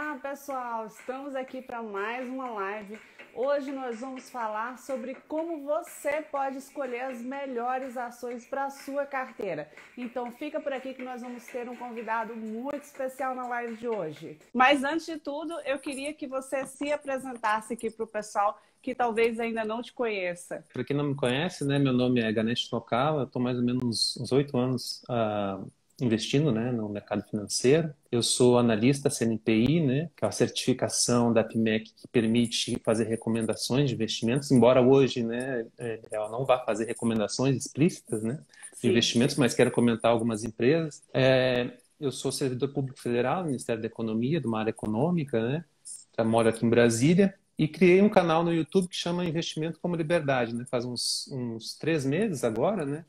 Olá, pessoal! Estamos aqui para mais uma live. Hoje nós vamos falar sobre como você pode escolher as melhores ações para a sua carteira. Então fica por aqui que nós vamos ter um convidado muito especial na live de hoje. Mas antes de tudo, eu queria que você se apresentasse aqui para o pessoal que talvez ainda não te conheça. Para quem não me conhece, né, meu nome é Ganesh Tokala, estou mais ou menos uns 8 anos investindo, né, no mercado financeiro. Eu sou analista CNPI, né, que é a certificação da PMEC que permite fazer recomendações de investimentos, embora hoje, né, ela não vá fazer recomendações explícitas, né, de Sim. investimentos, mas quero comentar algumas empresas. Eu sou servidor público federal, Ministério da Economia, de uma área econômica, né, moro aqui em Brasília. E criei um canal no YouTube que chama Investimento como Liberdade, né? Faz uns 3 meses agora, né?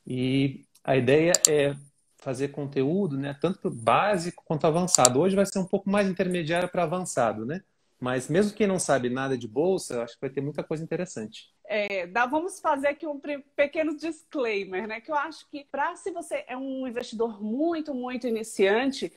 E a ideia é fazer conteúdo, né? Tanto para o básico quanto avançado. Hoje vai ser um pouco mais intermediário para avançado, né? Mas mesmo quem não sabe nada de bolsa, eu acho que vai ter muita coisa interessante. Vamos fazer aqui um pequeno disclaimer, né? Que eu acho que se você é um investidor muito iniciante,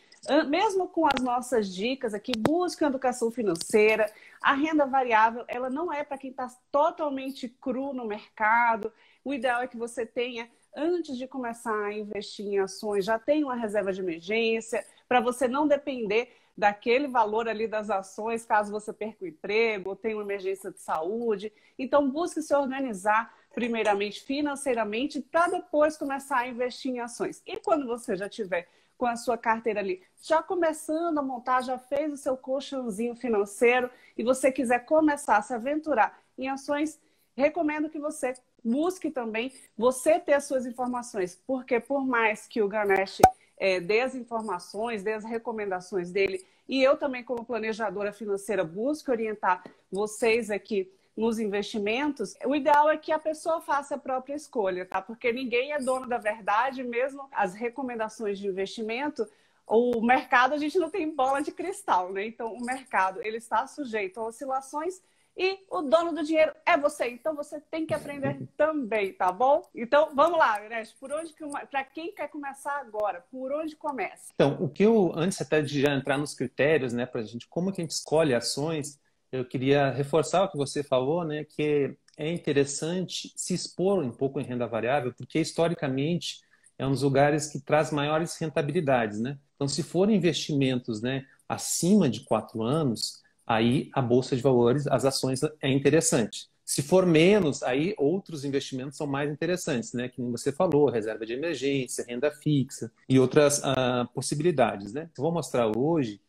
mesmo com as nossas dicas aqui, busque uma educação financeira. A renda variável, ela não é para quem está totalmente cru no mercado. O ideal é que você tenha, antes de começar a investir em ações, já tenha uma reserva de emergência, para você não depender daquele valor ali das ações, caso você perca o emprego ou tenha uma emergência de saúde. Então, busque se organizar primeiramente financeiramente para depois começar a investir em ações. E quando você já tiver com a sua carteira ali, já começando a montar, já fez o seu colchãozinho financeiro e você quiser começar a se aventurar em ações, recomendo que você busque também você ter as suas informações, porque por mais que o Ganesh dê as informações, dê as recomendações dele, e eu também, como planejadora financeira, busco orientar vocês aqui nos investimentos, o ideal é que a pessoa faça a própria escolha, tá? Porque ninguém é dono da verdade, mesmo as recomendações de investimento, o mercado, a gente não tem bola de cristal, né? Então, o mercado, ele está sujeito a oscilações e o dono do dinheiro é você. Então, você tem que aprender também, tá bom? Então, vamos lá, Ganesh. Para quem quer começar agora, por onde começa? Então, antes até de já entrar nos critérios, né, para a gente, como que a gente escolhe ações, eu queria reforçar o que você falou, né, que é interessante se expor um pouco em renda variável, porque historicamente é um dos lugares que traz maiores rentabilidades, né? Então, se forem investimentos, né, acima de 4 anos, aí a bolsa de valores, as ações é interessante. Se for menos, aí outros investimentos são mais interessantes, né? Que você falou, reserva de emergência, renda fixa e outras possibilidades, né? Eu vou mostrar hoje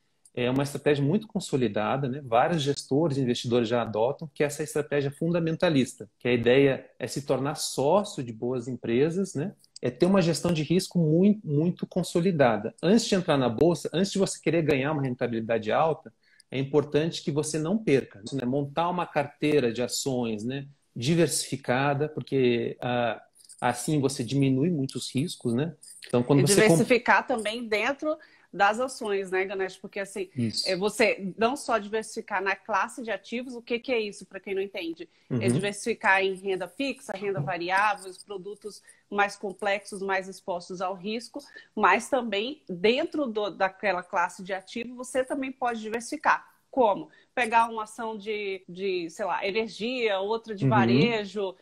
uma estratégia muito consolidada, né? Vários gestores e investidores já adotam, que é essa estratégia fundamentalista, que a ideia é se tornar sócio de boas empresas, né? É ter uma gestão de risco muito consolidada. Antes de entrar na bolsa, antes de você querer ganhar uma rentabilidade alta, é importante que você não perca, né? Montar uma carteira de ações, né, diversificada, porque assim você diminui muitos riscos, né? Então, quando E você diversificar também dentro das ações, né, Ganesh? Porque assim, Isso. você não só diversificar na classe de ativos, o que é isso, para quem não entende? É Uhum. diversificar em renda fixa, renda variável, os produtos mais complexos, mais expostos ao risco, mas também dentro daquela classe de ativo, você também pode diversificar. Como? Pegar uma ação sei lá, energia, outra de Uhum. varejo,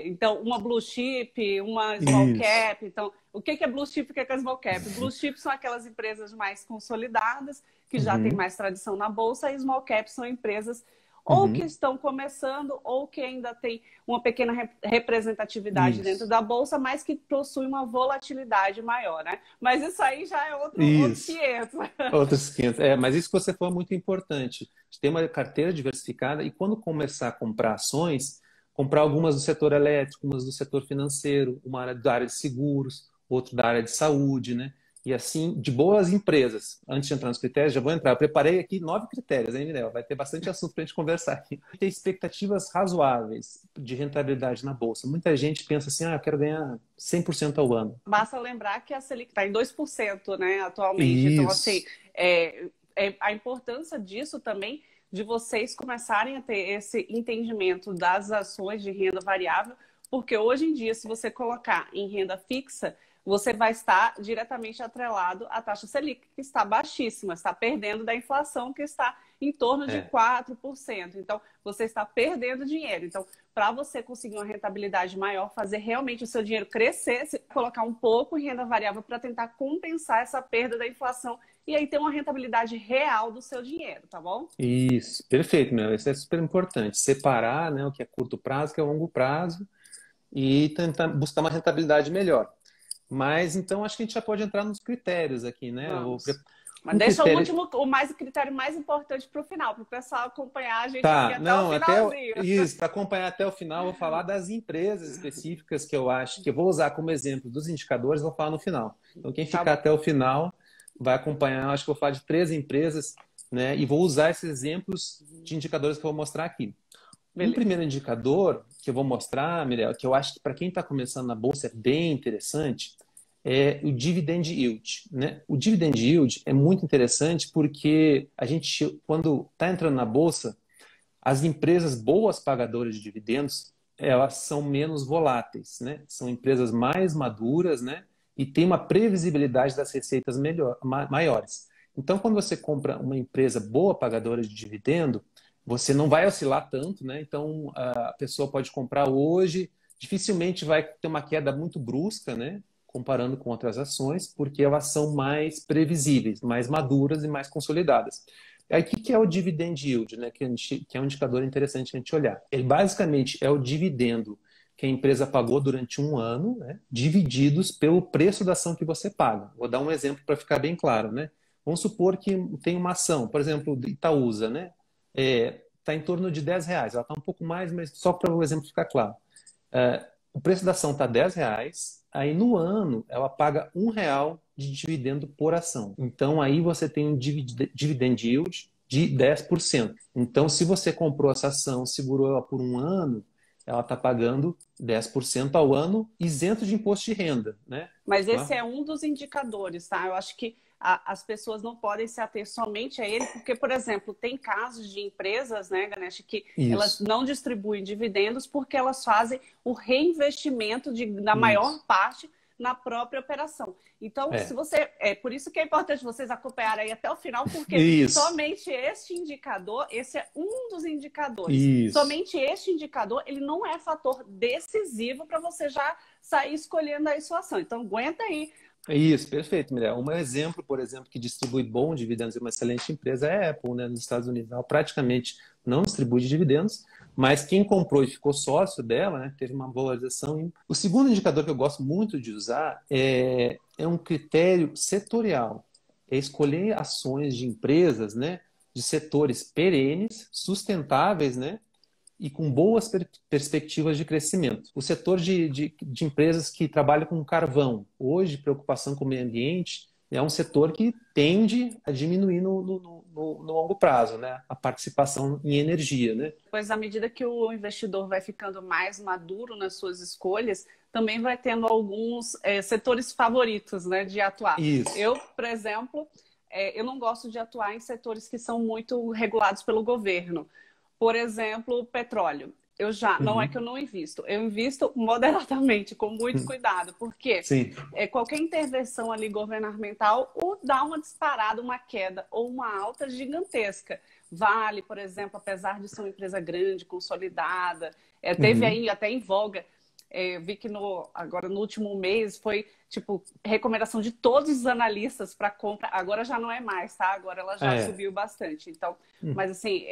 então, uma blue chip, uma small Isso. cap. Então, o que é blue chip e o que é small cap? Blue chip são aquelas empresas mais consolidadas, que já têm Uhum. mais tradição na bolsa, e small cap são empresas ou que Uhum. estão começando ou que ainda tem uma pequena representatividade dentro Isso. da bolsa, mas que possui uma volatilidade maior, né? Mas isso aí já é outros Isso. 500. Outros 500. Mas isso que você falou é muito importante. A gente tem uma carteira diversificada e quando começar a comprar ações, comprar algumas do setor elétrico, umas do setor financeiro, uma da área de seguros, outra da área de saúde, né? E assim, de boas empresas. Antes de entrar nos critérios, já vou entrar. Eu preparei aqui 9 critérios, hein, Mirel? Vai ter bastante assunto para a gente conversar aqui. Ter expectativas razoáveis de rentabilidade na Bolsa. Muita gente pensa assim, eu quero ganhar 100% ao ano. Basta lembrar que a Selic está em 2%, né, atualmente. Então, assim, Isso. a importância disso também, de vocês começarem a ter esse entendimento das ações de renda variável, porque hoje em dia, se você colocar em renda fixa, você vai estar diretamente atrelado à taxa Selic, que está baixíssima, está perdendo da inflação, que está em torno de 4%. Então, você está perdendo dinheiro. Então, para você conseguir uma rentabilidade maior, fazer realmente o seu dinheiro crescer, colocar um pouco em renda variável para tentar compensar essa perda da inflação e aí ter uma rentabilidade real do seu dinheiro, tá bom? Isso, perfeito, meu. Isso é super importante. Separar, né, o que é curto prazo, o que é longo prazo e tentar buscar uma rentabilidade melhor. Mas então acho que a gente já pode entrar nos critérios aqui, né? Vamos. Mas Um deixa critério... o critério mais importante para o final, para o pessoal acompanhar a gente aqui Tá, até o não, finalzinho. isso, para acompanhar até o final, vou falar das empresas específicas que eu acho que eu vou usar como exemplo dos indicadores, vou falar no final. Então, quem ficar até o final vai acompanhar, eu acho que eu vou falar de 3 empresas, né? E vou usar esses exemplos de indicadores que eu vou mostrar aqui. Beleza. Um primeiro indicador que eu vou mostrar, Mirella, que eu acho que para quem está começando na bolsa é bem interessante, é o dividend yield, né? O dividend yield é muito interessante porque a gente, quando está entrando na bolsa, as empresas boas pagadoras de dividendos, elas são menos voláteis, né? São empresas mais maduras, né? E tem uma previsibilidade das receitas maiores. Então, quando você compra uma empresa boa pagadora de dividendo, você não vai oscilar tanto, né? Então, a pessoa pode comprar hoje, dificilmente vai ter uma queda muito brusca, né? Comparando com outras ações, porque elas são mais previsíveis, mais maduras e mais consolidadas. Aí, o que é o dividend yield, né? Que é um indicador interessante a gente olhar. Ele basicamente é o dividendo que a empresa pagou durante um ano, né? Divididos pelo preço da ação que você paga. Vou dar um exemplo para ficar bem claro, né? Vamos supor que tem uma ação, por exemplo, Itaúsa, né? Está em torno de R$ 10. Ela está um pouco mais, mas só para o exemplo ficar claro. O preço da ação está R$ 10, aí no ano ela paga R$ 1 de dividendo por ação. Então aí você tem um dividend yield de 10%. Então se você comprou essa ação, segurou ela por um ano, ela está pagando 10% ao ano, isento de imposto de renda, né? Mas esse é um dos indicadores, tá? Eu acho que as pessoas não podem se ater somente a ele, porque, por exemplo, tem casos de empresas, né, Ganesh, que elas não distribuem dividendos porque elas fazem o reinvestimento da maior parte na própria operação. Então, se você... por isso que é importante vocês acompanharem aí até o final, porque somente este indicador, esse é um dos indicadores. Somente este indicador, ele não é fator decisivo para você já sair escolhendo aí sua ação. Então, aguenta aí. Isso, perfeito, Mirella. Um exemplo, por exemplo, que distribui bons dividendos e uma excelente empresa é a Apple, né, nos Estados Unidos. Ela praticamente não distribui dividendos, mas quem comprou e ficou sócio dela, né, teve uma valorização. O segundo indicador que eu gosto muito de usar é um critério setorial. É escolher ações de empresas, né, de setores perenes, sustentáveis, né, e com boas perspectivas de crescimento. O setor de empresas que trabalham com carvão, hoje, preocupação com o meio ambiente, é um setor que tende a diminuir no longo prazo, né? A participação em energia, né? Pois à medida que o investidor vai ficando mais maduro nas suas escolhas, também vai tendo alguns setores favoritos, né, de atuar. Isso. Eu, por exemplo, eu não gosto de atuar em setores que são muito regulados pelo governo. Por exemplo, petróleo. Não é que eu não invisto, eu invisto moderadamente, com muito cuidado, porque qualquer intervenção ali governamental ou dá uma disparada, uma queda ou uma alta gigantesca. Vale, por exemplo, apesar de ser uma empresa grande, consolidada, teve aí até em voga. Vi que agora no último mês foi tipo recomendação de todos os analistas para compra. Agora já não é mais, tá? Agora ela já subiu bastante. Então, mas assim,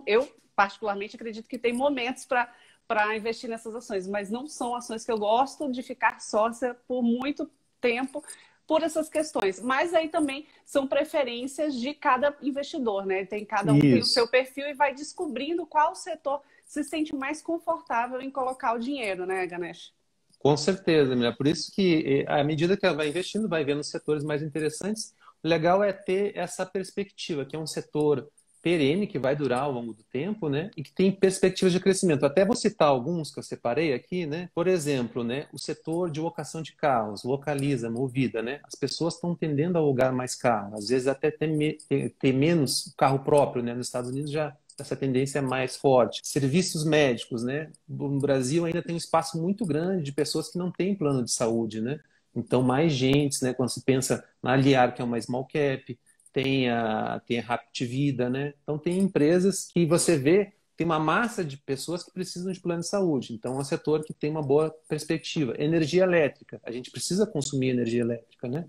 eu particularmente acredito que tem momentos para investir nessas ações, mas não são ações que eu gosto de ficar sócia por muito tempo por essas questões. Mas aí também são preferências de cada investidor, né? Cada um tem o seu perfil e vai descobrindo qual setor se sente mais confortável em colocar o dinheiro, né, Ganesh? Com certeza, Miriam. Por isso que, à medida que ela vai investindo, vai vendo setores mais interessantes. O legal é ter essa perspectiva, que é um setor perene, que vai durar ao longo do tempo, né? E que tem perspectivas de crescimento. Até vou citar alguns que eu separei aqui, né? Por exemplo, né? O setor de locação de carros, Localiza, Movida, né? As pessoas estão tendendo a alugar mais carro, às vezes até ter menos carro próprio, né? Nos Estados Unidos já essa tendência é mais forte. Serviços médicos, né? No Brasil ainda tem um espaço muito grande de pessoas que não têm plano de saúde, né? Então, mais gente, né? Quando se pensa na Aliar, que é uma small cap, tem a Rapid Vida, né? Então, tem empresas que você vê, tem uma massa de pessoas que precisam de plano de saúde. Então, é um setor que tem uma boa perspectiva. Energia elétrica, a gente precisa consumir energia elétrica, né?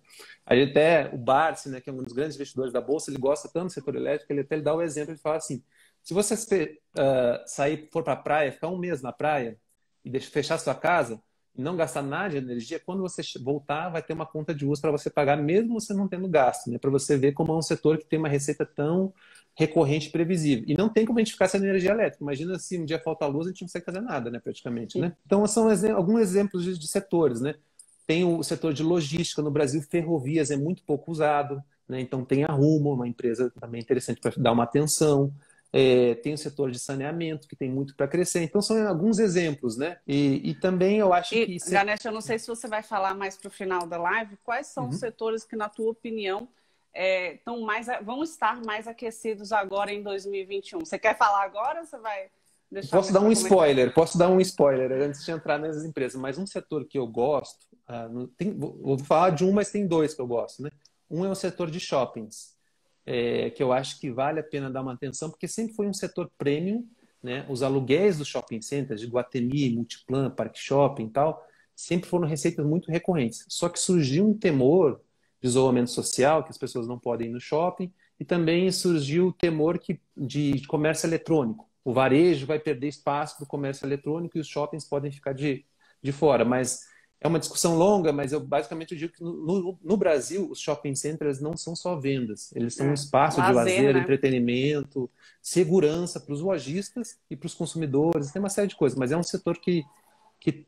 Aí até o Barsi, né, que é um dos grandes investidores da Bolsa, ele gosta tanto do setor elétrico, ele até dá o exemplo, ele fala assim, se você sair, for para a praia, ficar um mês na praia e fechar sua casa, e não gastar nada de energia, quando você voltar, vai ter uma conta de uso para você pagar, mesmo você não tendo gasto, né? Para você ver como é um setor que tem uma receita tão recorrente e previsível. E não tem como a gente ficar sem energia elétrica. Imagina se um dia falta luz, a gente não consegue fazer nada, né? Praticamente, né? Então, são alguns exemplos de setores, né? Tem o setor de logística. No Brasil, ferrovias é muito pouco usado, né? Então, tem a Rumo, uma empresa também interessante para dar uma atenção. Tem o setor de saneamento, que tem muito para crescer. Então, são alguns exemplos, né? E também eu acho que... Janete, eu não sei se você vai falar mais para o final da live, quais são os setores que, na tua opinião, vão estar mais aquecidos agora em 2021? Você quer falar agora ou você vai deixar... Posso dar um spoiler antes de entrar nessas empresas, mas um setor que eu gosto, vou falar de um, mas tem dois que eu gosto, né? Um é o setor de shoppings, que eu acho que vale a pena dar uma atenção, porque sempre foi um setor premium, né? Os aluguéis dos shopping centers, de Guatemi, Multiplan, Parque Shopping e tal, sempre foram receitas muito recorrentes. Só que surgiu um temor de isolamento social, que as pessoas não podem ir no shopping, e também surgiu o temor de comércio eletrônico. O varejo vai perder espaço para o comércio eletrônico e os shoppings podem ficar de fora. Mas é uma discussão longa, mas eu basicamente digo que no Brasil os shopping centers não são só vendas. Eles são um espaço de lazer, né? entretenimento, segurança para os lojistas e para os consumidores. Tem uma série de coisas, mas é um setor que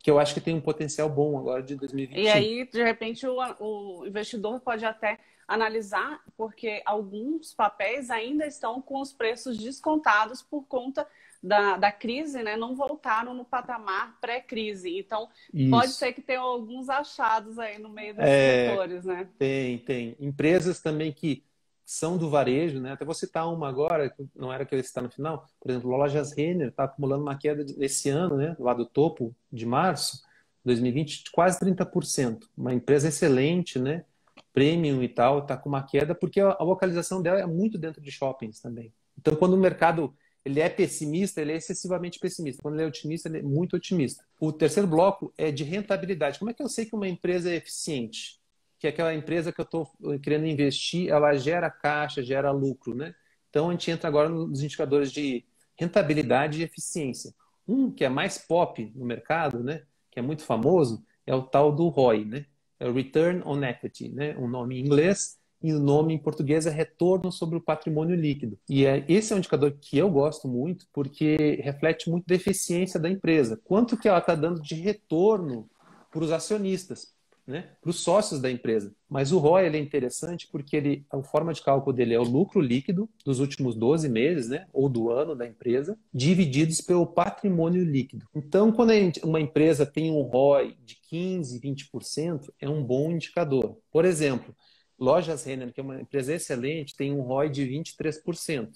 eu acho que tem um potencial bom agora de 2021. E aí, de repente, o investidor pode até analisar, porque alguns papéis ainda estão com os preços descontados por conta da crise, né? Não voltaram no patamar pré-crise. Então, pode ser que tenham alguns achados aí no meio desses setores, né? Tem. Empresas também que são do varejo, né? Até vou citar uma agora, que não era que eu ia citar no final. Por exemplo, Lojas Renner está acumulando uma queda nesse ano, né? Lá do topo de março, 2020, de quase 30%. Uma empresa excelente, né? Premium e tal, está com uma queda, porque a localização dela é muito dentro de shoppings também. Então, quando o mercado ele é pessimista, ele é excessivamente pessimista. Quando ele é otimista, ele é muito otimista. O terceiro bloco é de rentabilidade. Como é que eu sei que uma empresa é eficiente? Que aquela empresa que eu estou querendo investir, ela gera caixa, gera lucro, né? Então, a gente entra agora nos indicadores de rentabilidade e eficiência. Um que é mais pop no mercado, né? Que é muito famoso, é o tal do ROI, né? É o Return on Equity, né? Um nome em inglês e o nome em português é Retorno sobre o Patrimônio Líquido. E esse é um indicador que eu gosto muito porque reflete muito da eficiência da empresa. Quanto que ela está dando de retorno para os acionistas, né? Para os sócios da empresa. Mas o ROI ele é interessante porque a forma de cálculo dele é o lucro líquido dos últimos 12 meses, né? Ou do ano da empresa, divididos pelo patrimônio líquido. Então, quando uma empresa tem um ROI de 15%, 20%, é um bom indicador. Por exemplo, Lojas Renner, que é uma empresa excelente, tem um ROI de 23%.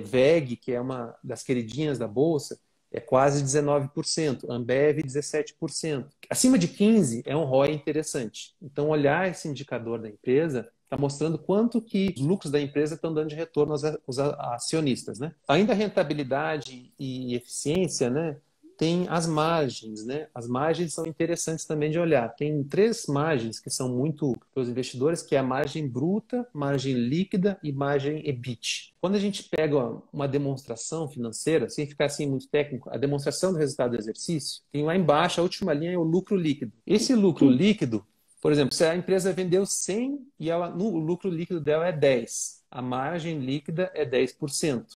VEG, que é uma das queridinhas da Bolsa, é quase 19%. Ambev, 17%. Acima de 15% é um ROI interessante. Então, olhar esse indicador da empresa está mostrando quanto que os lucros da empresa estão dando de retorno aos acionistas, né? Ainda a rentabilidade e eficiência, né? Tem as margens, né? As margens são interessantes também de olhar. Tem 3 margens que são muito para os investidores, que é a margem bruta, margem líquida e margem EBIT. Quando a gente pega uma demonstração financeira, sem ficar assim muito técnico, a demonstração do resultado do exercício, tem lá embaixo, a última linha é o lucro líquido. Esse lucro líquido, por exemplo, se a empresa vendeu 100 e o lucro líquido dela é 10, a margem líquida é 10%.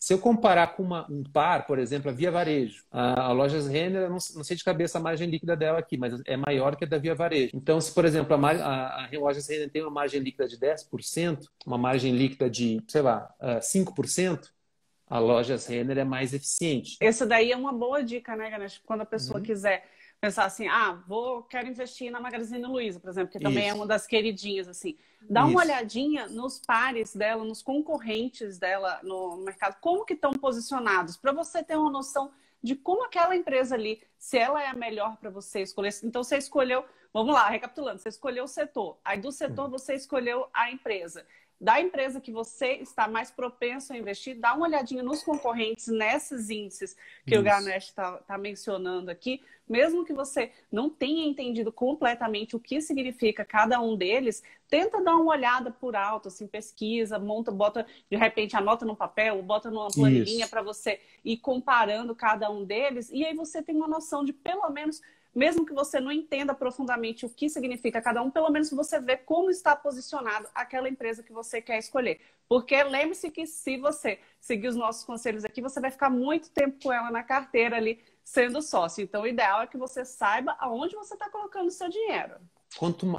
Se eu comparar com um par, por exemplo, a Via Varejo, a Lojas Renner, eu não sei de cabeça a margem líquida dela aqui, mas é maior que a da Via Varejo. Então, se, por exemplo, a Lojas Renner tem uma margem líquida de 10%, uma margem líquida de, sei lá, 5%, a Lojas Renner é mais eficiente. Essa daí é uma boa dica, né, Ganesh? Quando a pessoa quiser pensar assim, quero investir na Magazine Luiza, por exemplo, que também é uma das queridinhas, assim. Dá uma olhadinha nos pares dela, nos concorrentes dela no mercado, como que estão posicionados, para você ter uma noção de como aquela empresa ali, se ela é a melhor para você escolher. Então, você escolheu, vamos lá, recapitulando, você escolheu o setor, aí do setor você escolheu a empresa. Da empresa que você está mais propenso a investir, dá uma olhadinha nos concorrentes, nesses índices que o Ganesh está mencionando aqui, mesmo que você não tenha entendido completamente o que significa cada um deles, tenta dar uma olhada por alto, assim, pesquisa, monta, bota, de repente anota no papel, bota numa planilhinha para você ir comparando cada um deles, e aí você tem uma noção de pelo menos, mesmo que você não entenda profundamente o que significa cada um, pelo menos você vê como está posicionado aquela empresa que você quer escolher. Porque lembre-se que se você seguir os nossos conselhos aqui, você vai ficar muito tempo com ela na carteira ali, sendo sócio. Então, o ideal é que você saiba aonde você está colocando o seu dinheiro.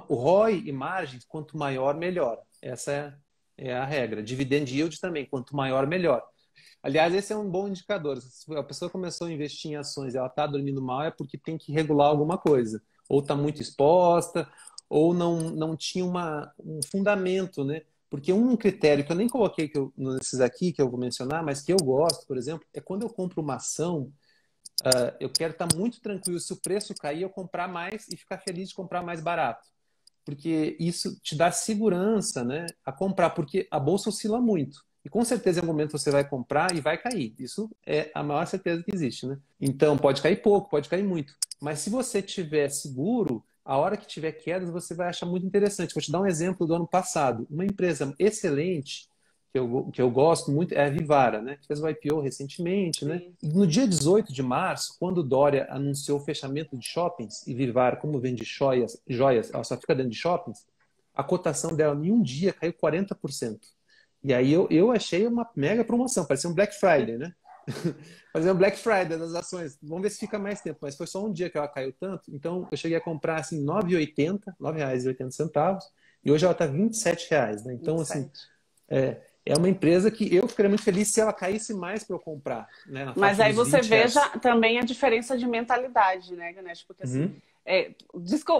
O ROI e margens, quanto maior, melhor. Essa é a regra. Dividend yield também, quanto maior, melhor. Aliás, esse é um bom indicador. Se a pessoa começou a investir em ações e ela está dormindo mal, é porque tem que regular alguma coisa. Ou está muito exposta, ou não tinha um fundamento, né? Porque um critério que eu nem coloquei nesses aqui, que eu vou mencionar, mas que eu gosto, por exemplo, é quando eu compro uma ação, eu quero estar muito tranquilo. Se o preço cair, eu comprar mais e ficar feliz de comprar mais barato. Porque isso te dá segurança, né, a comprar, porque a bolsa oscila muito. E com certeza em algum momento você vai comprar e vai cair. Isso é a maior certeza que existe, né? Então pode cair pouco, pode cair muito. Mas se você tiver seguro, a hora que tiver quedas, você vai achar muito interessante. Vou te dar um exemplo do ano passado. Uma empresa excelente, que eu gosto muito, é a Vivara, né? Que fez o IPO recentemente, né? E no dia 18 de março, quando o Dória anunciou o fechamento de shoppings, e Vivara, como vende joias, ela só fica dentro de shoppings, a cotação dela em um dia caiu 40%. E aí eu achei uma mega promoção, parecia um Black Friday, né? Fazer um Black Friday das ações. Vamos ver se fica mais tempo, mas foi só um dia que ela caiu tanto. Então eu cheguei a comprar assim R$ 9,80, R$ 9,80, e hoje ela está R$ 27, né? Então, 27. Assim, é uma empresa que eu ficaria muito feliz se ela caísse mais para eu comprar, né? Mas aí você veja também a diferença de mentalidade, né, Ganesh? Porque assim,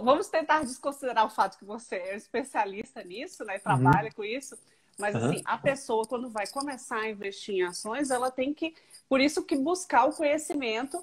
vamos tentar desconsiderar o fato que você é especialista nisso, né? Trabalha com isso. Mas assim, a pessoa, quando vai começar a investir em ações, ela tem que, por isso que buscar o conhecimento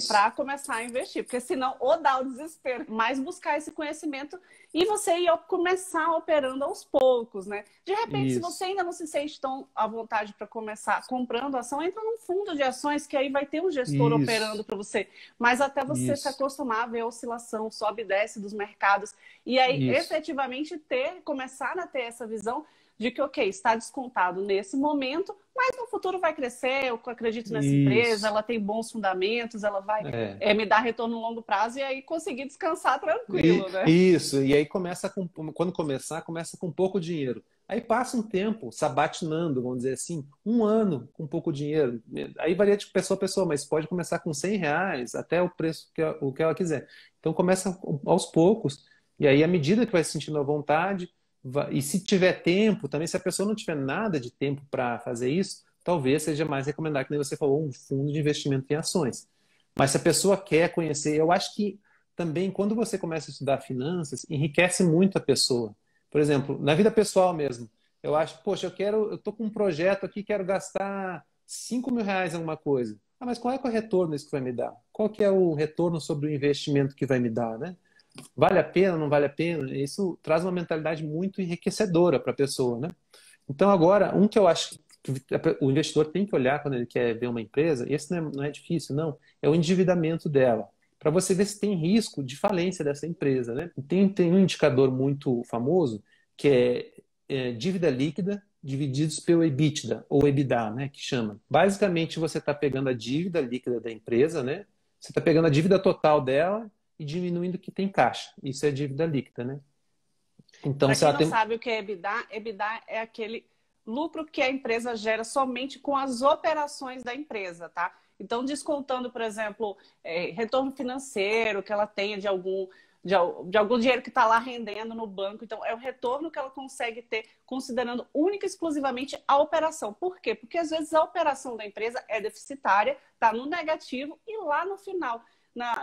para começar a investir. Porque senão, ou dá o desespero, mas buscar esse conhecimento e você ir começar operando aos poucos, né? De repente, se você ainda não se sente tão à vontade para começar comprando ação, entra num fundo de ações que aí vai ter um gestor operando para você. Mas até você se acostumar a ver a oscilação, sobe e desce dos mercados. E aí, efetivamente, começar a ter essa visão de que, ok, está descontado nesse momento, mas no futuro vai crescer, eu acredito nessa empresa, ela tem bons fundamentos, ela vai me dar retorno no longo prazo e aí conseguir descansar tranquilo, né? Isso, e aí quando começa com pouco dinheiro. Aí passa um tempo sabatinando, vamos dizer assim, um ano com pouco dinheiro. Aí varia de pessoa a pessoa, mas pode começar com R$ 100 até o preço o que ela quiser. Então começa aos poucos, e aí à medida que vai se sentindo à vontade, e se tiver tempo, também se a pessoa não tiver nada de tempo para fazer isso, talvez seja mais recomendado, que nem você falou, um fundo de investimento em ações. Mas se a pessoa quer conhecer, eu acho que também quando você começa a estudar finanças, enriquece muito a pessoa. Por exemplo, na vida pessoal mesmo, eu acho, poxa, eu tô com um projeto aqui, quero gastar R$ 5.000 em alguma coisa. Ah, mas qual é o retorno isso que vai me dar? Qual que é o retorno sobre o investimento que vai me dar, né? Vale a pena, não vale a pena? Isso traz uma mentalidade muito enriquecedora para a pessoa, né? Então, agora, um que eu acho que o investidor tem que olhar quando ele quer ver uma empresa, esse não é difícil, não, é o endividamento dela, para você ver se tem risco de falência dessa empresa, né? Tem um indicador muito famoso, que é dívida líquida divididos pelo EBITDA, ou EBITDA, né, que chama. Basicamente, você está pegando a dívida líquida da empresa, né? Você está pegando a dívida total dela e diminuindo o que tem caixa. Isso é dívida líquida, né? Então, para quem não sabe o que é EBITDA, EBITDA é aquele lucro que a empresa gera somente com as operações da empresa, tá? Então, descontando, por exemplo, retorno financeiro que ela tenha de algum dinheiro que está lá rendendo no banco. Então, é o retorno que ela consegue ter, considerando única e exclusivamente a operação. Por quê? Porque, às vezes, a operação da empresa é deficitária, está no negativo, e lá no final,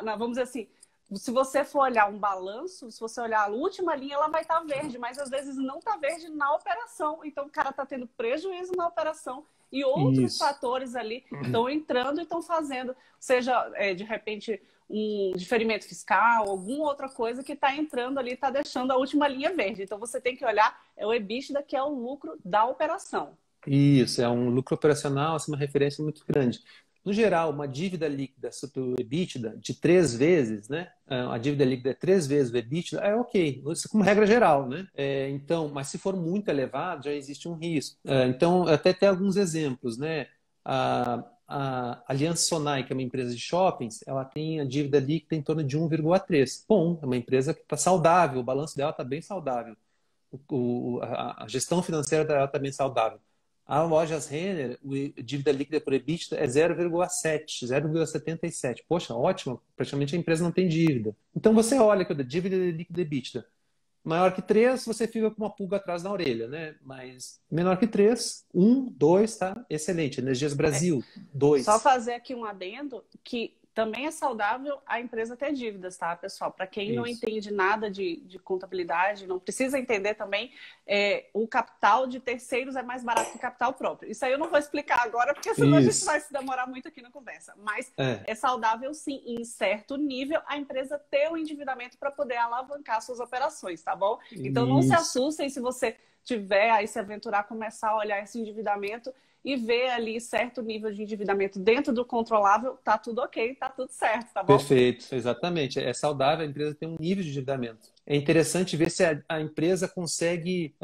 vamos dizer assim, Se você for olhar um balanço, se você olhar a última linha, ela vai estar verde, mas às vezes não está verde na operação. Então o cara está tendo prejuízo na operação e outros Isso. fatores ali estão entrando e estão fazendo, seja de repente um diferimento fiscal, alguma outra coisa que está entrando ali, está deixando a última linha verde. Então você tem que olhar o EBITDA, que é o lucro da operação. Isso, é um lucro operacional, assim, uma referência muito grande. No geral, uma dívida líquida sobre o EBITDA de 3 vezes, né? A dívida líquida é 3 vezes o EBITDA, é ok, isso como regra geral, né? Então, mas se for muito elevado, já existe um risco. Então, até tem alguns exemplos, né? A Aliança Sonai, que é uma empresa de shoppings, ela tem a dívida líquida em torno de 1,3. Bom, é uma empresa que está saudável, o balanço dela está bem saudável. A gestão financeira dela está bem saudável. A Lojas Renner, a dívida líquida por EBITDA é 0,7, 0,77. Poxa, ótimo, praticamente a empresa não tem dívida. Então você olha que a dívida líquida EBITDA maior que 3, você fica com uma pulga atrás da orelha, né? Mas menor que 3, 1, 2, tá? Excelente. Energias Brasil, Só 2. fazer aqui um adendo que também é saudável a empresa ter dívidas, tá, pessoal? Para quem não Isso. entende nada de contabilidade, não precisa entender também, o capital de terceiros é mais barato que o capital próprio. Isso aí eu não vou explicar agora, porque senão a gente vai Isso. se demorar muito aqui na conversa. Mas É. é saudável, sim, em certo nível, a empresa ter o endividamento para poder alavancar suas operações, tá bom? Então não se Isso. assustem se você tiver aí se aventurar, começar a olhar esse endividamento e ver ali certo nível de endividamento dentro do controlável, tá tudo ok, tá tudo certo, tá bom? Perfeito, exatamente. É saudável, a empresa tem um nível de endividamento. É interessante ver se a empresa consegue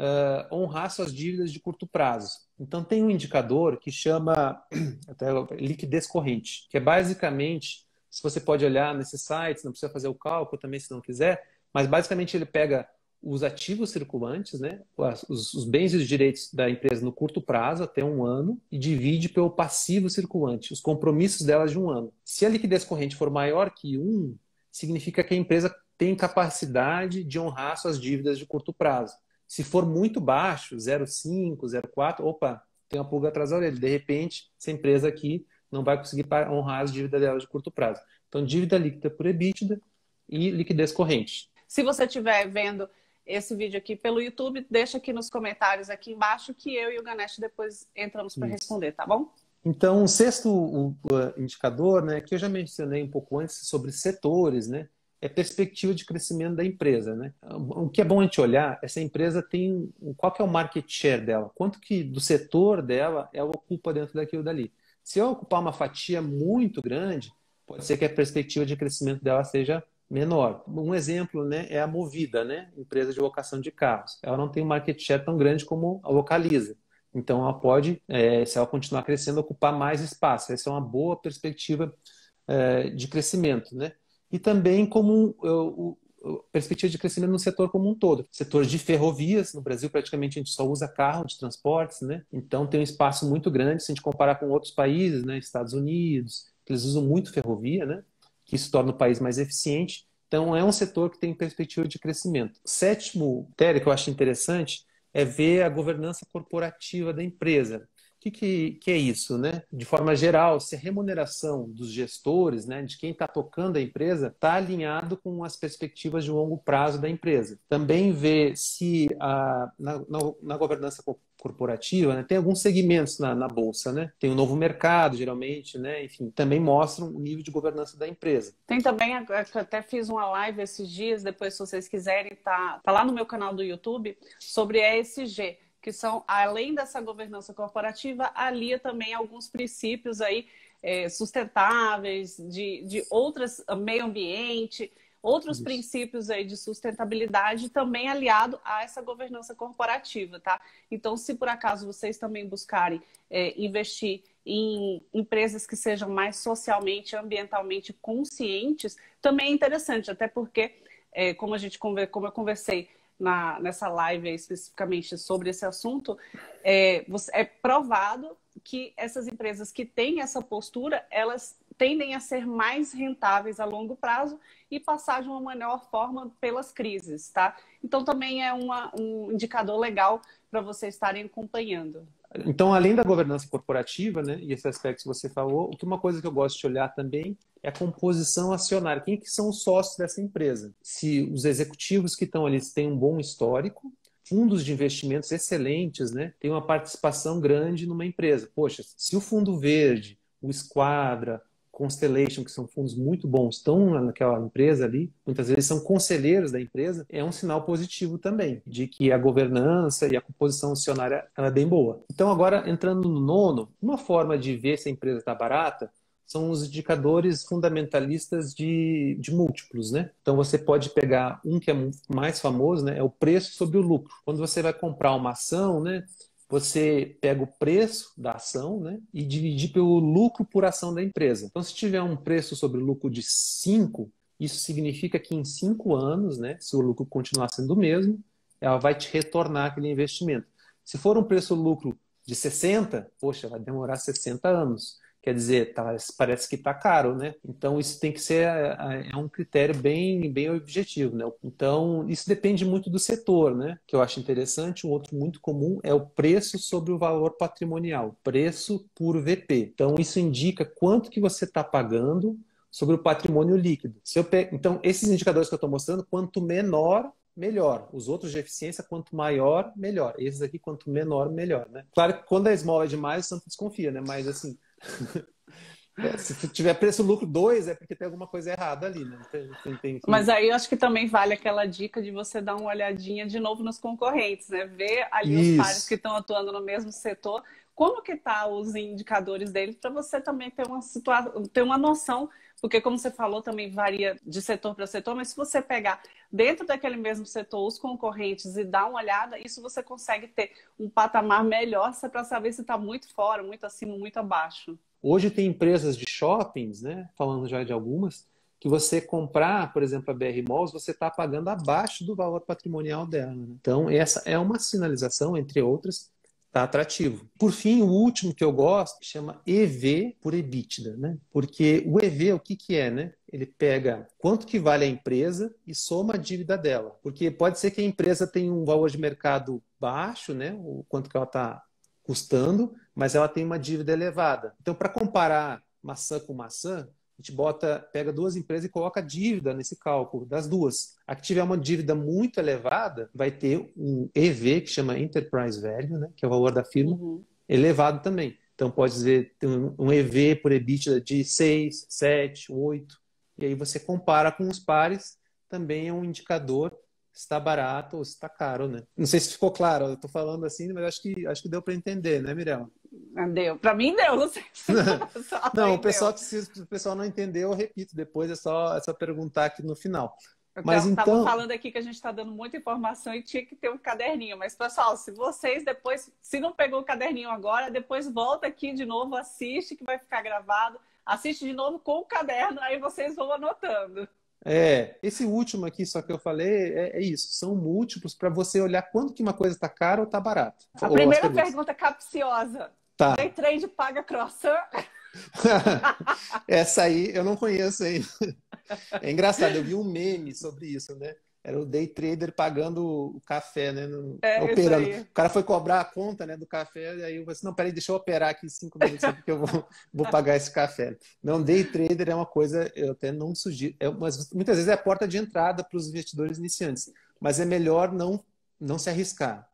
honrar suas dívidas de curto prazo. Então, tem um indicador que chama até, liquidez corrente, que é basicamente, se você pode olhar nesses sites, não precisa fazer o cálculo também se não quiser, mas basicamente ele pega os ativos circulantes, né, os bens e os direitos da empresa no curto prazo, até um ano, e divide pelo passivo circulante, os compromissos delas de um ano. Se a liquidez corrente for maior que 1, significa que a empresa tem capacidade de honrar suas dívidas de curto prazo. Se for muito baixo, 0,5, 0,4, opa, tem uma pulga atrás da orelha. De repente, essa empresa aqui não vai conseguir honrar as dívidas dela de curto prazo. Então, dívida líquida por EBITDA e liquidez corrente. Se você estiver vendo esse vídeo aqui pelo YouTube, deixa aqui nos comentários aqui embaixo que eu e o Ganesh depois entramos para Isso. responder, tá bom? Então, o sexto indicador, né, que eu já mencionei um pouco antes sobre setores, né, é perspectiva de crescimento da empresa, né? O que é bom a gente olhar, essa empresa tem, qual que é o market share dela? Quanto que do setor dela ela ocupa dentro daquilo dali? Se ela ocupar uma fatia muito grande, pode ser que a perspectiva de crescimento dela seja menor. Um exemplo, né, é a Movida, né, empresa de locação de carros. Ela não tem um market share tão grande como a Localiza. Então, ela pode, se ela continuar crescendo, ocupar mais espaço. Essa é uma boa perspectiva de crescimento, né? E também como perspectiva de crescimento no setor como um todo. Setor de ferrovias, no Brasil praticamente a gente só usa carro de transportes, né? Então tem um espaço muito grande se a gente comparar com outros países, né? Estados Unidos, que eles usam muito ferrovia, né? Que isso torna o país mais eficiente. Então é um setor que tem perspectiva de crescimento. O sétimo critério que eu acho interessante é ver a governança corporativa da empresa. O que é isso, né? De forma geral, se a remuneração dos gestores, né, de quem está tocando a empresa, está alinhado com as perspectivas de longo prazo da empresa. Também ver se na governança corporativa, né, tem alguns segmentos na bolsa, né? Tem um novo mercado, geralmente, né? Enfim, também mostram o nível de governança da empresa. Tem também, até fiz uma live esses dias, depois se vocês quiserem, tá lá no meu canal do YouTube, sobre ESG, que são, além dessa governança corporativa, alia também alguns princípios aí sustentáveis, de outras, meio ambiente, outros Isso. princípios aí de sustentabilidade também aliado a essa governança corporativa, tá? Então, se por acaso vocês também buscarem investir em empresas que sejam mais socialmente, ambientalmente conscientes, também é interessante, até porque, como eu conversei nessa live especificamente sobre esse assunto, é provado que essas empresas que têm essa postura, elas tendem a ser mais rentáveis a longo prazo e passar de uma melhor forma pelas crises, tá? Então também é um indicador legal para vocês estarem acompanhando. Então, além da governança corporativa, né, e esse aspecto que você falou, uma coisa que eu gosto de olhar também é a composição acionária. Quem que são os sócios dessa empresa? Se os executivos que estão ali têm um bom histórico, fundos de investimentos excelentes, né, têm uma participação grande numa empresa. Poxa, se o Fundo Verde, o Esquadra, Constellation, que são fundos muito bons, estão naquela empresa ali, muitas vezes são conselheiros da empresa, é um sinal positivo também, de que a governança e a composição acionária ela é bem boa. Então, agora, entrando no nono, uma forma de ver se a empresa está barata são os indicadores fundamentalistas de múltiplos, né? Então, você pode pegar um que é mais famoso, né? É o preço sobre o lucro. Quando você vai comprar uma ação, né? Você pega o preço da ação, né, e dividir pelo lucro por ação da empresa. Então, se tiver um preço sobre o lucro de 5, isso significa que em 5 anos, né, se o lucro continuar sendo o mesmo, ela vai te retornar aquele investimento. Se for um preço-lucro de 60, poxa, vai demorar 60 anos. Quer dizer, parece que está caro, né? Então, isso tem que ser um critério bem objetivo, né? Então, isso depende muito do setor, né? Que eu acho interessante. Um outro muito comum é o preço sobre o valor patrimonial, preço por VP. Então, isso indica quanto que você está pagando sobre o patrimônio líquido. Então, esses indicadores que eu estou mostrando, quanto menor, melhor. Os outros de eficiência, quanto maior, melhor. Esses aqui, quanto menor, melhor, né? Claro que quando a esmola é demais, o santo desconfia, né? Mas, assim, se tiver preço-lucro 2, é porque tem alguma coisa errada ali, né? Mas aí eu acho que também vale aquela dica de você dar uma olhadinha de novo nos concorrentes, né? Ver ali os pares que estão atuando no mesmo setor, como que tá os indicadores deles, para você também ter ter uma noção, porque como você falou, também varia de setor para setor, mas se você pegar dentro daquele mesmo setor os concorrentes e dar uma olhada, isso você consegue ter um patamar melhor para saber se está muito fora, muito acima, muito abaixo. Hoje tem empresas de shoppings, né, falando já de algumas, que você comprar, por exemplo, a BR Malls, você está pagando abaixo do valor patrimonial dela, né? Então, essa é uma sinalização, entre outras, está atrativo. Por fim, o último que eu gosto chama EV por EBITDA, né? Porque o EV, o que é, né? Ele pega quanto que vale a empresa e soma a dívida dela. Porque pode ser que a empresa tenha um valor de mercado baixo, né? O quanto que ela está custando, mas ela tem uma dívida elevada. Então, para comparar maçã com maçã, a gente pega duas empresas e coloca a dívida nesse cálculo das duas. A que tiver uma dívida muito elevada vai ter um EV, que chama Enterprise Value, né, que é o valor da firma, elevado também. Então, pode dizer tem um EV por EBITDA de 6, 7, 8, e aí você compara com os pares, também é um indicador se está barato ou se está caro, né? Não sei se ficou claro, eu estou falando assim, mas acho que deu para entender, né, Mirella? Deu. Para mim deu, não sei se não, se o pessoal não entendeu, eu repito depois, é só perguntar aqui no final. Mas Estava falando aqui que a gente está dando muita informação e tinha que ter um caderninho. Mas, pessoal, se vocês depois, se não pegou o caderninho agora, depois volta aqui de novo, assiste, que vai ficar gravado. Assiste de novo com o caderno, aí vocês vão anotando. Esse último aqui, só que eu falei, é isso. São múltiplos para você olhar quando que uma coisa está cara ou está barata. A primeira pergunta capciosa. Tá. Day trade paga croissant? Essa aí eu não conheço ainda. É engraçado, eu vi um meme sobre isso, né? Era o day trader pagando o café, né? Operando. O cara foi cobrar a conta, né, do café, e aí eu falei assim, não, peraí, deixa eu operar aqui 5 minutos porque eu vou pagar esse café. Não, day trader é uma coisa, eu até não sugiro, mas muitas vezes é a porta de entrada para os investidores iniciantes, mas é melhor não se arriscar.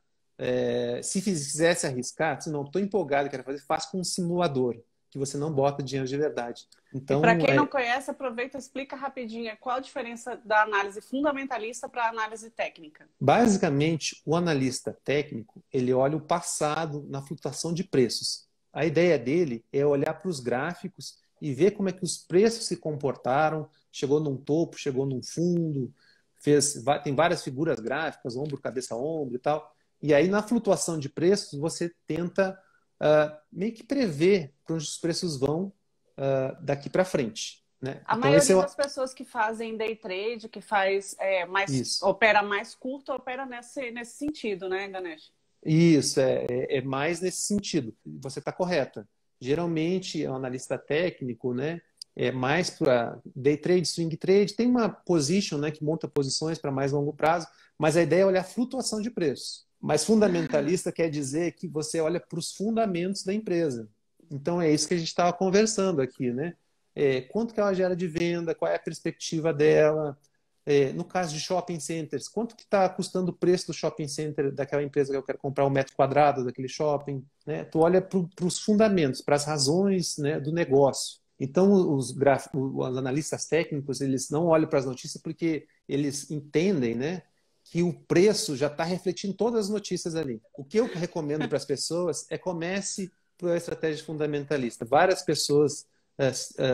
Se quisesse arriscar, se não, estou empolgado, quero fazer, faz com um simulador, que você não bota dinheiro de verdade. Então, para quem não conhece, aproveita e explica rapidinho qual a diferença da análise fundamentalista para a análise técnica. Basicamente, o analista técnico, ele olha o passado na flutuação de preços. A ideia dele é olhar para os gráficos e ver como é que os preços se comportaram, chegou num topo, chegou num fundo, tem várias figuras gráficas, ombro, cabeça, ombro e tal. E aí, na flutuação de preços, você tenta meio que prever para onde os preços vão daqui para frente. Né? A Então, maioria das pessoas que fazem day trade, que faz opera mais curto, opera nesse sentido, né, Ganesh? Isso, é mais nesse sentido. Você está correta. Geralmente, o analista técnico, né, é mais para day trade, swing trade, tem uma position, né, que monta posições para mais longo prazo, mas a ideia é olhar a flutuação de preços. Mas fundamentalista quer dizer que você olha para os fundamentos da empresa. Então é isso que a gente estava conversando aqui, né? Quanto que ela gera de venda, qual é a perspectiva dela. No caso de shopping centers, quanto que está custando o preço do shopping center daquela empresa que eu quero comprar um metro quadrado daquele shopping, né? Tu olha para os fundamentos, para as razões, né, do negócio. Então os analistas técnicos, eles não olham para as notícias porque eles entendem, né, que o preço já está refletindo todas as notícias ali. O que eu recomendo para as pessoas é comece por estratégia fundamentalista. Várias pessoas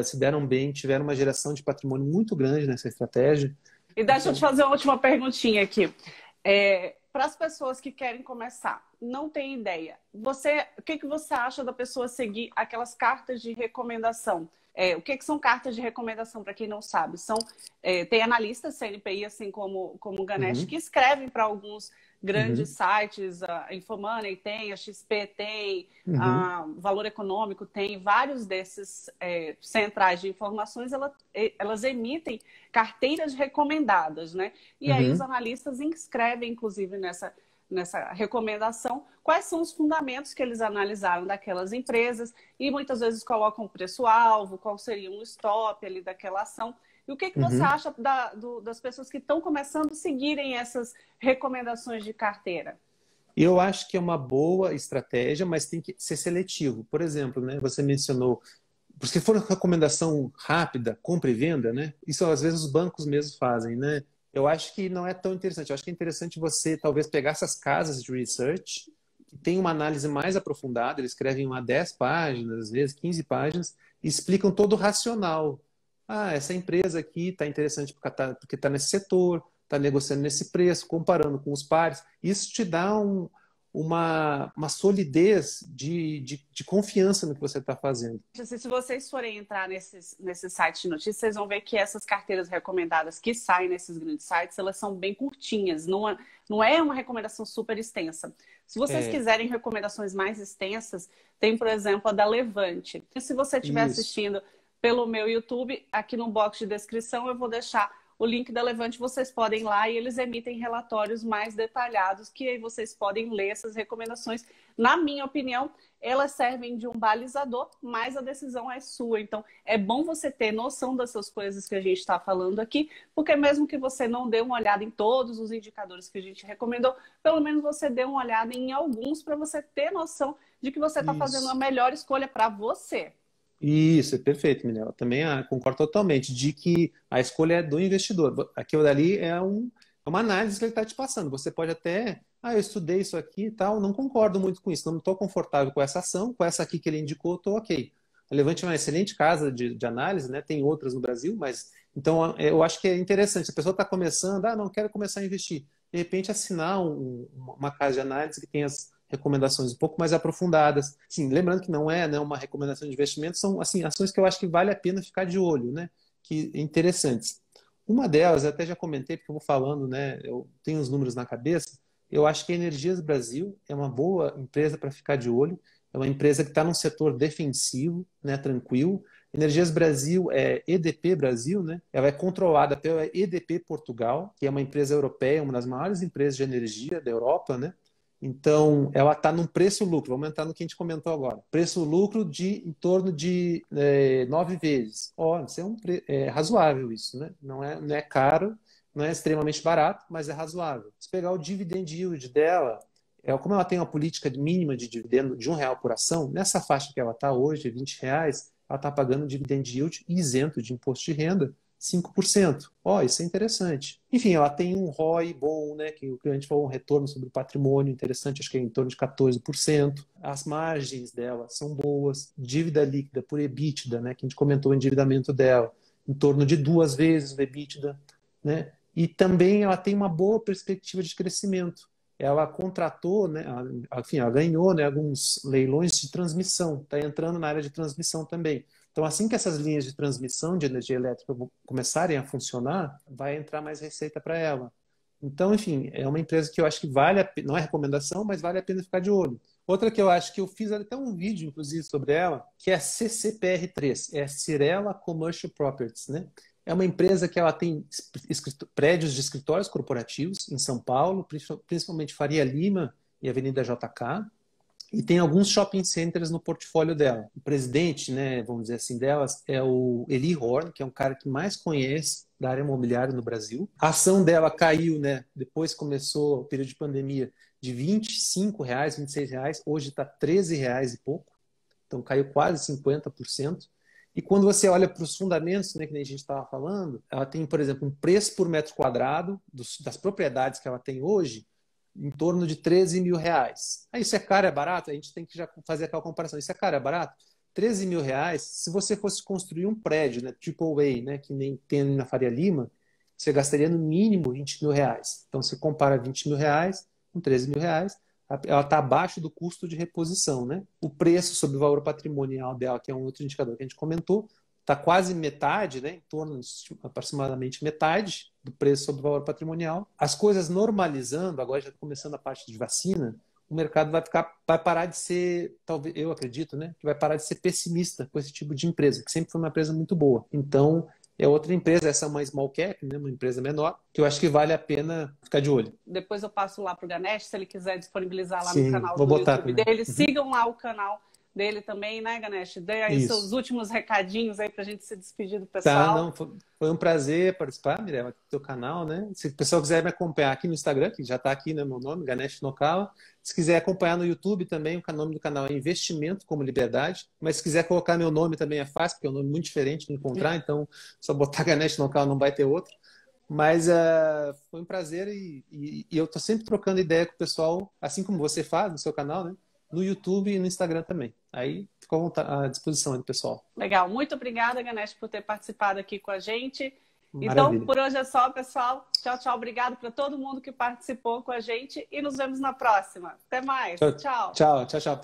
se deram bem, tiveram uma geração de patrimônio muito grande nessa estratégia. E deixa eu te fazer uma última perguntinha aqui. Para as pessoas que querem começar, não tem ideia. O que você acha da pessoa seguir aquelas cartas de recomendação? O que são cartas de recomendação, para quem não sabe? Tem analistas CNPI, assim como o Ganesh, que escrevem para alguns grandes sites, a Infomoney tem, a XP tem, a Valor Econômico tem, vários desses centrais de informações, elas emitem carteiras recomendadas, né? E aí os analistas inscrevem, inclusive, nessa recomendação, quais são os fundamentos que eles analisaram daquelas empresas e muitas vezes colocam o preço-alvo, qual seria um stop ali daquela ação. E o que você acha das pessoas que estão começando a seguirem essas recomendações de carteira? Eu acho que é uma boa estratégia, mas tem que ser seletivo. Por exemplo, né, você mencionou, se for recomendação rápida, compra e venda, né? Isso às vezes os bancos mesmos fazem, né? Eu acho que não é tão interessante. Eu acho que é interessante você talvez pegar essas casas de research que tem uma análise mais aprofundada, eles escrevem uma 10 páginas, às vezes 15 páginas, e explicam todo o racional. Essa empresa aqui está interessante porque está nesse setor, está negociando nesse preço, comparando com os pares. Isso te dá uma solidez de confiança no que você está fazendo. Se vocês forem entrar nesses sites de notícias, vocês vão ver que essas carteiras recomendadas que saem nesses grandes sites, elas são bem curtinhas, não é uma recomendação super extensa. Se vocês quiserem recomendações mais extensas, tem, por exemplo, a da Levante. E se você estiver assistindo pelo meu YouTube, aqui no box de descrição eu vou deixar o link da Levante, vocês podem ir lá e eles emitem relatórios mais detalhados que aí vocês podem ler essas recomendações. Na minha opinião, elas servem de um balizador, mas a decisão é sua. Então, é bom você ter noção dessas coisas que a gente está falando aqui, porque mesmo que você não dê uma olhada em todos os indicadores que a gente recomendou, pelo menos você dê uma olhada em alguns para você ter noção de que você está fazendo a melhor escolha para você. Isso, é perfeito, Minela. Também concordo totalmente de que a escolha é do investidor. Aquilo dali é uma análise que ele está te passando. Você pode até, eu estudei isso aqui e tal, não concordo muito com isso, não estou confortável com essa ação, com essa aqui que ele indicou, estou ok. A Levante é uma excelente casa de análise, né? Tem outras no Brasil, mas então eu acho que é interessante. A pessoa está começando, não quero começar a investir. De repente, assinar uma casa de análise que tem as recomendações um pouco mais aprofundadas. Sim, lembrando que não é, né, uma recomendação de investimento, são assim, ações que eu acho que vale a pena ficar de olho, né? Que interessantes. Uma delas, eu até já comentei, porque eu vou falando, né? Eu tenho os números na cabeça. Eu acho que a Energias Brasil é uma boa empresa para ficar de olho. É uma empresa que está num setor defensivo, né, tranquilo. Energias Brasil é EDP Brasil, né? Ela é controlada pela EDP Portugal, que é uma empresa europeia, uma das maiores empresas de energia da Europa, né? Então, ela está num preço-lucro, vamos entrar no que a gente comentou agora. Preço-lucro em torno de 9 vezes. Isso é razoável isso, né? Não é caro, não é extremamente barato, mas é razoável. Se pegar o dividend yield dela, como ela tem uma política mínima de dividendo de R$ 1 por ação, nessa faixa que ela está hoje, R$ 20, ela está pagando dividend yield isento de imposto de renda, 5%. Isso é interessante. Enfim, ela tem um ROI bom, né, que a gente falou, um retorno sobre o patrimônio interessante, acho que é em torno de 14%. As margens dela são boas. Dívida líquida por EBITDA, né, que a gente comentou o endividamento dela, em torno de 2 vezes o EBITDA, né? E também ela tem uma boa perspectiva de crescimento. Ela contratou, né, ela ganhou, né, alguns leilões de transmissão, está entrando na área de transmissão também. Então, assim que essas linhas de transmissão de energia elétrica começarem a funcionar, vai entrar mais receita para ela. Então, enfim, é uma empresa que eu acho que vale a pena, não é recomendação, mas vale a pena ficar de olho. Outra que eu acho que eu fiz até um vídeo, inclusive, sobre ela, que é a CCPR3, é Cirela Commercial Properties, né? É uma empresa que ela tem prédios de escritórios corporativos em São Paulo, principalmente Faria Lima e Avenida JK, e tem alguns shopping centers no portfólio dela. O presidente, né, vamos dizer assim, delas é o Eli Horn, que é um cara que mais conhece da área imobiliária no Brasil. A ação dela caiu, né, depois que começou o período de pandemia, de R$ 25, R$ 26, hoje está R$ 13 e pouco, então caiu quase 50%. E quando você olha para os fundamentos, né, que nem a gente estava falando, ela tem, por exemplo, um preço por metro quadrado das propriedades que ela tem hoje, em torno de R$ 13.000. Aí isso é caro, é barato? A gente tem que já fazer aquela comparação. Isso é caro, é barato? R$ 13.000, se você fosse construir um prédio, né, Triple A, né, que nem tem na Faria Lima, você gastaria no mínimo R$ 20.000. Então você compara R$ 20.000 com R$ 13.000, ela está abaixo do custo de reposição, né? O preço sobre o valor patrimonial dela, que é um outro indicador que a gente comentou, está quase metade, né? Em torno de aproximadamente metade do preço sobre o valor patrimonial. As coisas normalizando, agora já começando a parte de vacina, o mercado vai parar de ser, talvez, eu acredito, né? Que vai parar de ser pessimista com esse tipo de empresa, que sempre foi uma empresa muito boa. Então, é outra empresa, essa é uma small cap, né, uma empresa menor, que eu acho que vale a pena ficar de olho. Depois eu passo lá para o Ganesh, se ele quiser disponibilizar lá Sim, no canal vou do botar YouTube também. dele. Sigam lá o canal dele também, né, Ganesh? Dê aí Isso. seus últimos recadinhos aí para a gente se despedir do Tá, pessoal. não, foi um prazer participar, Mirella, aqui do teu canal, né? Se o pessoal quiser me acompanhar aqui no Instagram, que já está aqui, né, meu nome, Ganesh Nokala. Se quiser acompanhar no YouTube também, o nome do canal é Investimento como Liberdade. Mas se quiser colocar meu nome também é fácil, porque é um nome muito diferente de encontrar, então só botar Ganesh Nokala não vai ter outro. Mas foi um prazer e eu estou sempre trocando ideia com o pessoal, assim como você faz no seu canal, né? No YouTube e no Instagram também. Aí ficou à disposição aí do pessoal. Legal. Muito obrigada, Ganesh, por ter participado aqui com a gente. Maravilha. Então, por hoje é só, pessoal. Tchau, tchau. Obrigado para todo mundo que participou com a gente e nos vemos na próxima. Até mais. Tchau. Tchau, pessoal.